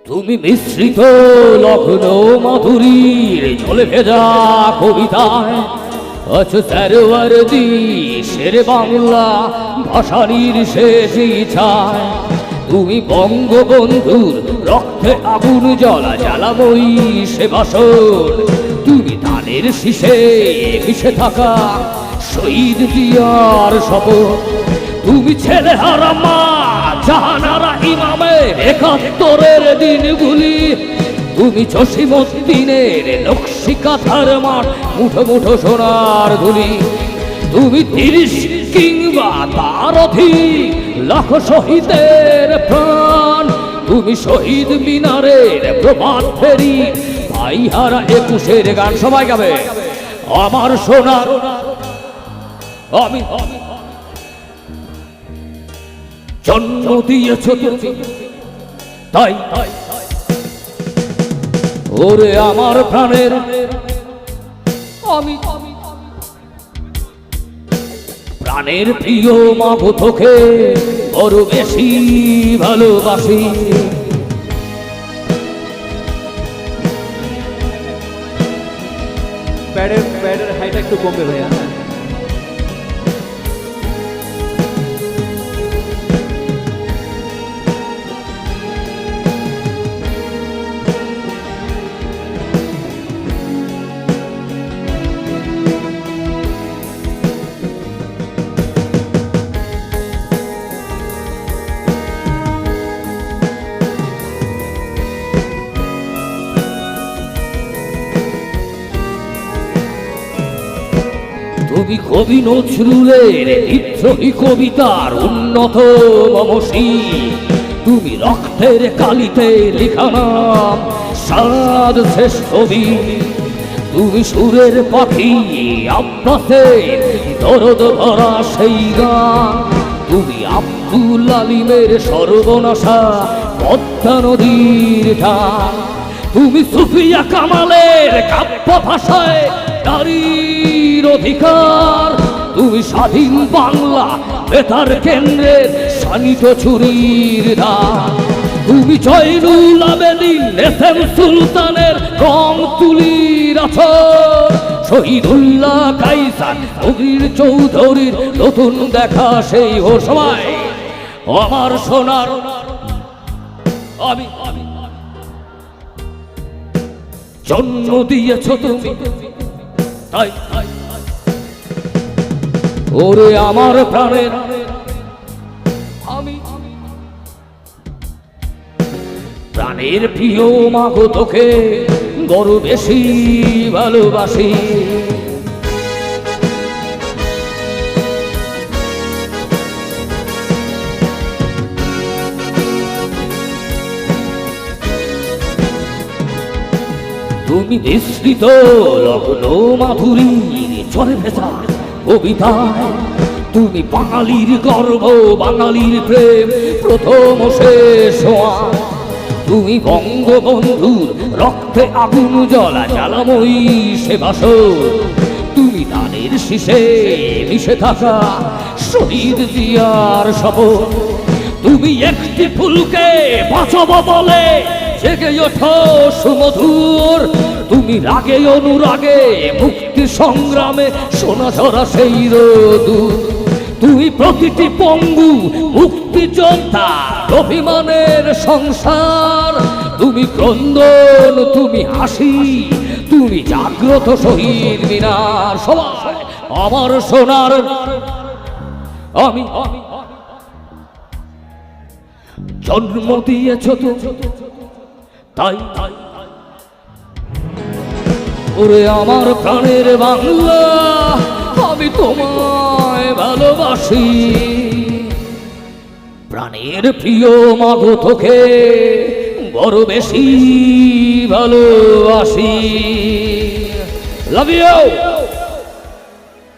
তুমি মিশ্রিত লগ্ন মাধুরীর জলে ভেজা কবিতায় আছো সারোয়ারদি শেরে বাংলা ভাষানির শেষ ইচ্ছায়। তুমি বঙ্গবন্ধুর রক্তে আগুন জ্বলা জ্বালাময়ী সে বাসন। তুমি ধানের শীষে মিশে থাকা শহীদ জিয়ার শপথ। তুমি ছেলে হারা মা জাহানারা ইমামের ৭১-এর দিনগুলি। তুমি জসীমউদ্দিনের নকশি কাঁথার মাঠ মুঠো মুঠো সোনার ধুলি। তুমি ৩০ কিংবা তার অধিক লাখ শহীদের প্রাণ। তুমি শহীদ মিনারের প্রভাত ফেরি ভাইহারা ২১-এর গান সবাই গাবে। আমার সোনার আমি জন্ম দিয়েছ তুমি তাই ওরে আমার প্রাণের আমি প্রাণের প্রিয় মাগো তোকে বড় বেশি ভালোবাসি। প্যাডের হাইট একটু কমবে ভাইয়া। তুমি কবি নজরুলের বিদ্রোহী কবিতার উন্নত মমসী। তুমি রক্তের কালিতে লেখা নাম সাদ শেষ কবি। তুমি সুরের পাখি আব্বাসের দরদ ভরা সেই গান। তুমি আব্দুল আলিমের সর্বনাশা পদ্মা নদীর ঢাল। তুমি সুফিয়া কামালের কাব্য ভাষায় নারীর অধিকার। তুমি স্বাধীন বাংলা বেতার কেন্দ্রের শানিত ছুরির ধার। তুমি জয়নুল আবেদিন এসএম সুলতানের রং তুলির আছর। শহীদুল্লাহ কাইসার কবির চৌধুরীর নতুন দেখা সেই ও সবাই আমার সোনার আমি জন্ম দিয়েছ তুমি তাই ওরে আমার প্রাণের আমি প্রাণের প্রিয় মাগো তোকে বড় বেশি ভালোবাসি। তুমি মিশ্রিত লগ্ন মাধুরীর জলে ভেজা কবিতায়। তুমি বাঙালির গর্ব বাঙালির প্রেম প্রথম শেষ হওয়া। তুমি বঙ্গবন্ধুর রক্তে আগুন জ্বলা জ্বালাময়ী সে বাসন। তুমি ধানের শীষে মিশে থাকা শহীদ জিয়ার শপথ। তুমি একটি ফুলকে বাঁচাবো বলে জেগে ওঠো সুমধুর। তুমি রাগে অনুরাগে মুক্তি সংগ্রামে সোনা ঝরা সেই রোদুর। তুমি প্রতিটি পঙ্গু মুক্তিযোদ্ধা অভিমানের সংসার। তুমি ক্রন্দন তুমি হাসি তুমি জাগ্রত শহীদ মিনার। সবাই আমার সোনার আমি জন্ম দিয়েছ তাই ওরে আমার প্রাণের বাংলা আমি তোমায় ভালোবাসি। প্রাণের প্রিয় মাগো তোকে বড় বেশি ভালোবাসি। Love you.